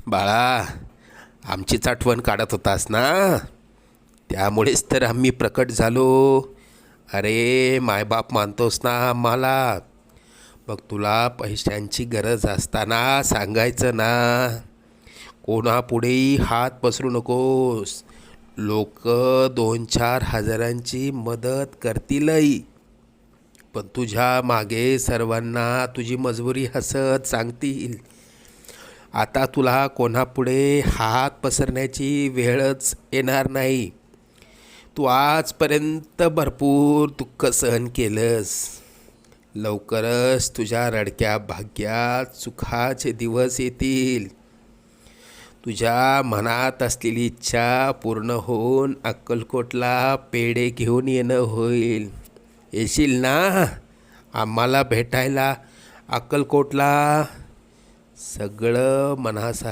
बाळा, आमचीच आठवण काढत होतास ना, त्यामुळेच तर आम्ही प्रकट झालो. अरे मायबाप मानतोस ना आम्हाला, मग तुला पैशांची गरज असताना सांगायचं ना. कोणापुढेही हात पसरू नकोस. लोक 2-4 हजारांची मदत करतीलही, पण तुझ्या मागे सर्वांना तुझी मजबुरी हसत सांगतील. आता तुला कोणापुढे हात पसरण्याची वेळच येणार नाही. तू आजपर्यंत भरपूर दुःख सहन केलंस. लवकरच तुझ्या रडक्या भाग्यात सुखाचे दिवस येतील. तुझ्या मनात असलेली इच्छा पूर्ण होऊन अक्कलकोटला पेढे घेऊन येणं होईल. येशील ना आम्हाला भेटायला अक्कलकोटला? सगळं मनासा